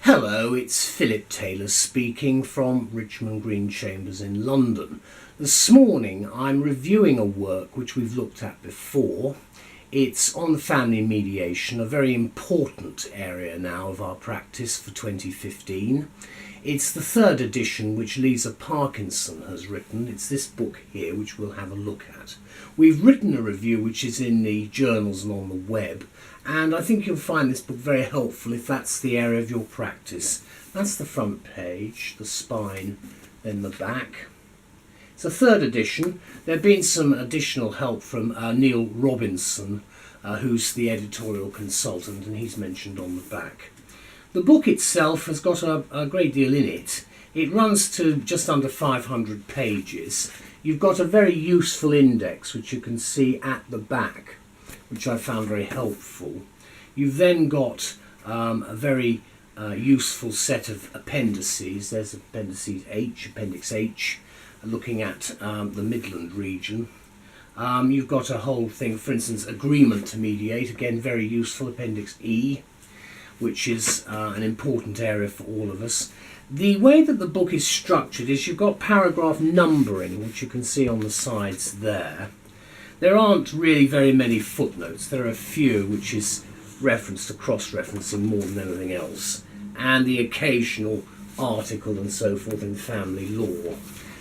Hello, it's Philip Taylor speaking from Richmond Green Chambers in London. This morning I'm reviewing a work which we've looked at before. It's on family mediation, a very important area now of our practice for 2015. It's the third edition which Lisa Parkinson has written. It's this book here which we'll have a look at. We've written a review which is in the journals and on the web, and I think you'll find this book very helpful if that's the area of your practice. That's the front page, the spine, then the back. It's a third edition. There have been some additional help from Neil Robinson, who's the editorial consultant, and he's mentioned on the back. The book itself has got a great deal in it. It runs to just under 500 pages. You've got a very useful index which you can see at the back, which I found very helpful. You've then got a very useful set of appendices. There's Appendix H, looking at the Midland region. You've got a whole thing, for instance, agreement to mediate, again very useful, Appendix E, which is an important area for all of us. The way that the book is structured is you've got paragraph numbering, which you can see on the sides there. There aren't really very many footnotes. There are a few, which is reference to cross-referencing more than anything else, and the occasional article and so forth in family law.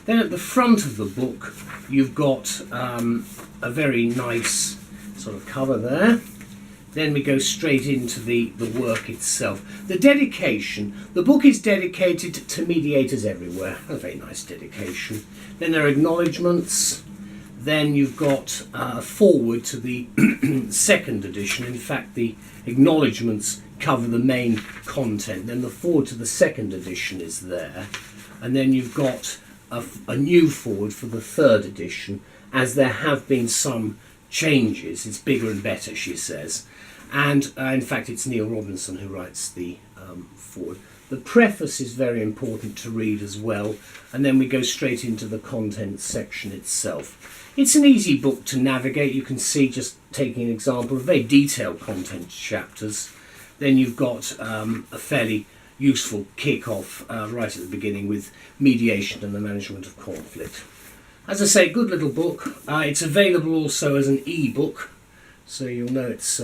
Then at the front of the book you've got a very nice sort of cover there. Then we go straight into the work itself. The dedication. The book is dedicated to mediators everywhere. A very nice dedication. Then there are acknowledgements. Then you've got a forward to the second edition. In fact, the acknowledgements cover the main content. Then the forward to the second edition is there. And then you've got a new forward for the third edition, as there have been some changes. It's bigger and better, she says. And in fact, it's Neil Robinson who writes the forward. The preface is very important to read as well, and then we go straight into the content section itself. It's an easy book to navigate. You can see, just taking an example, of very detailed content chapters. Then you've got a fairly useful kick-off right at the beginning with mediation and the management of conflict. As I say, good little book. It's available also as an e-book, so you'll know it's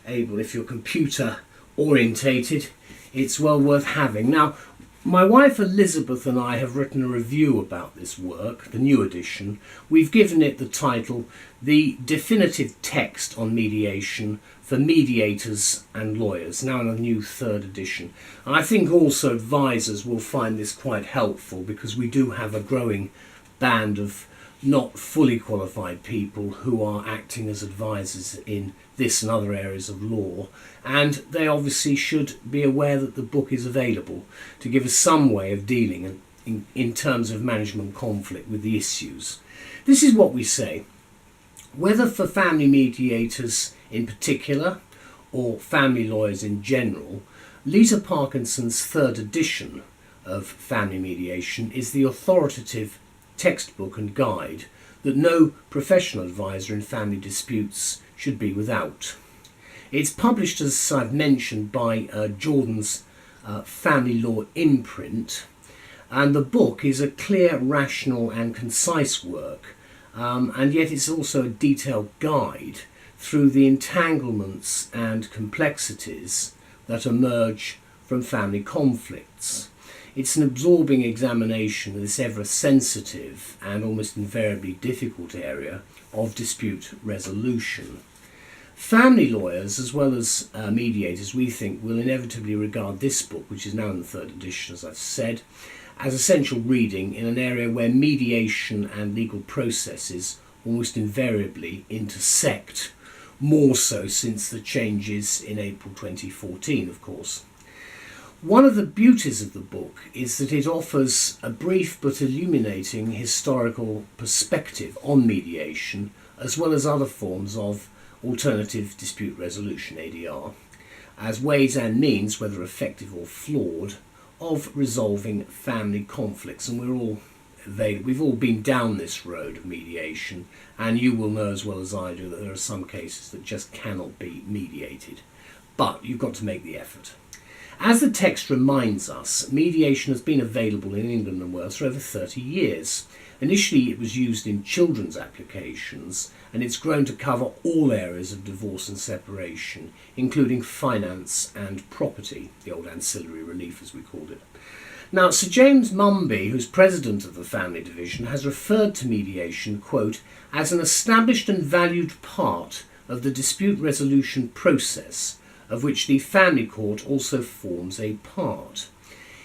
able, if you're computer orientated, it's well worth having. Now, my wife Elizabeth and I have written a review about this work, the new edition. We've given it the title, The Definitive Text on Mediation for Mediators and Lawyers, now in a new third edition. And I think also advisors will find this quite helpful, because we do have a growing band of not fully qualified people who are acting as advisors in this and other areas of law, and they obviously should be aware that the book is available to give us some way of dealing in terms of management conflict with the issues. This is what we say: whether for family mediators in particular or family lawyers in general, Lisa Parkinson's third edition of Family Mediation is the authoritative textbook and guide that no professional advisor in family disputes should be without. It's published, as I've mentioned, by Jordan's Family Law imprint, and the book is a clear, rational and concise work, and yet it's also a detailed guide through the entanglements and complexities that emerge from family conflicts. It's an absorbing examination of this ever-sensitive and almost invariably difficult area of dispute resolution. Family lawyers, as well as mediators, we think, will inevitably regard this book, which is now in the third edition, as I've said, as essential reading in an area where mediation and legal processes almost invariably intersect, more so since the changes in April 2014, of course. One of the beauties of the book is that it offers a brief but illuminating historical perspective on mediation, as well as other forms of alternative dispute resolution, ADR, as ways and means, whether effective or flawed, of resolving family conflicts. And we've all been down this road of mediation, and you will know as well as I do that there are some cases that just cannot be mediated, but you've got to make the effort. As the text reminds us, mediation has been available in England and Wales for over 30 years. Initially it was used in children's applications, and it's grown to cover all areas of divorce and separation, including finance and property, the old ancillary relief as we called it. Now, Sir James Mumby, who's president of the Family Division, has referred to mediation, quote, as an established and valued part of the dispute resolution process, of which the family court also forms a part.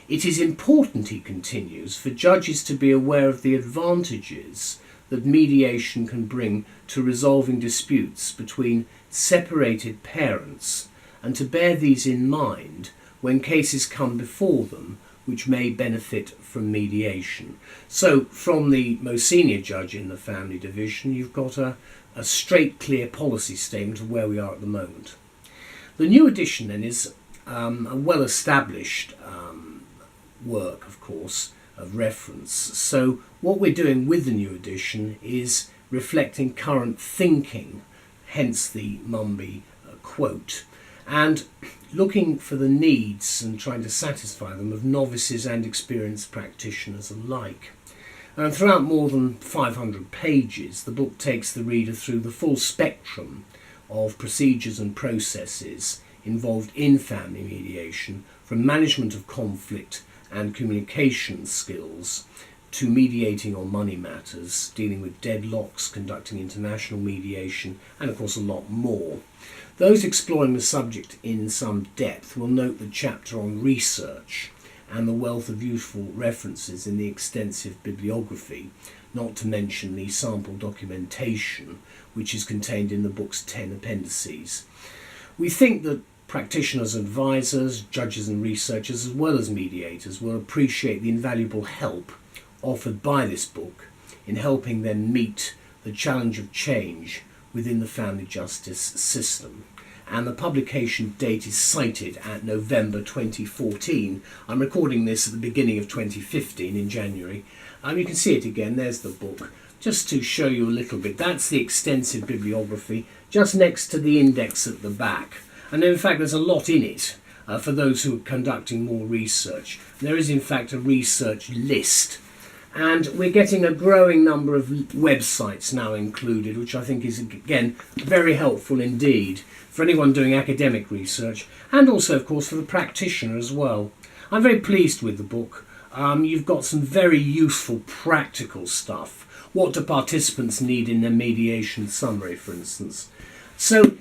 It is important, he continues, for judges to be aware of the advantages that mediation can bring to resolving disputes between separated parents, and to bear these in mind when cases come before them which may benefit from mediation. So from the most senior judge in the Family Division, you've got a straight, clear policy statement of where we are at the moment. The new edition then is a well-established work, of course, of reference. So what we're doing with the new edition is reflecting current thinking, hence the Mumby quote, and looking for the needs and trying to satisfy them of novices and experienced practitioners alike. And throughout more than 500 pages, the book takes the reader through the full spectrum of procedures and processes involved in family mediation, from management of conflict and communication skills to mediating on money matters, dealing with deadlocks, conducting international mediation, and of course a lot more. Those exploring the subject in some depth will note the chapter on research and the wealth of useful references in the extensive bibliography, not to mention the sample documentation which is contained in the book's 10 appendices. We think that practitioners, advisors, judges and researchers, as well as mediators, will appreciate the invaluable help offered by this book in helping them meet the challenge of change within the family justice system. And the publication date is cited at November 2014. I'm recording this at the beginning of 2015 in January. You can see it again, there's the book. Just to show you a little bit, that's the extensive bibliography just next to the index at the back. And in fact there's a lot in it for those who are conducting more research. There is in fact a research list, and we're getting a growing number of websites now included, which I think is again very helpful indeed for anyone doing academic research, and also of course for the practitioner as well. I'm very pleased with the book. You've got some very useful practical stuff. What do participants need in their mediation summary, for instance? So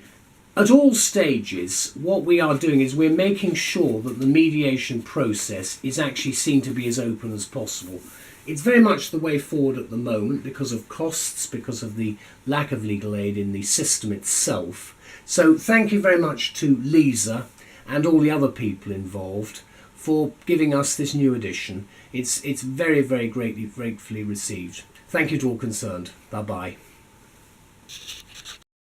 at all stages, what we are doing is we're making sure that the mediation process is actually seen to be as open as possible. It's very much the way forward at the moment because of costs, because of the lack of legal aid in the system itself. So thank you very much to Lisa and all the other people involved for giving us this new edition. It's very, very gratefully received. Thank you to all concerned. Bye-bye.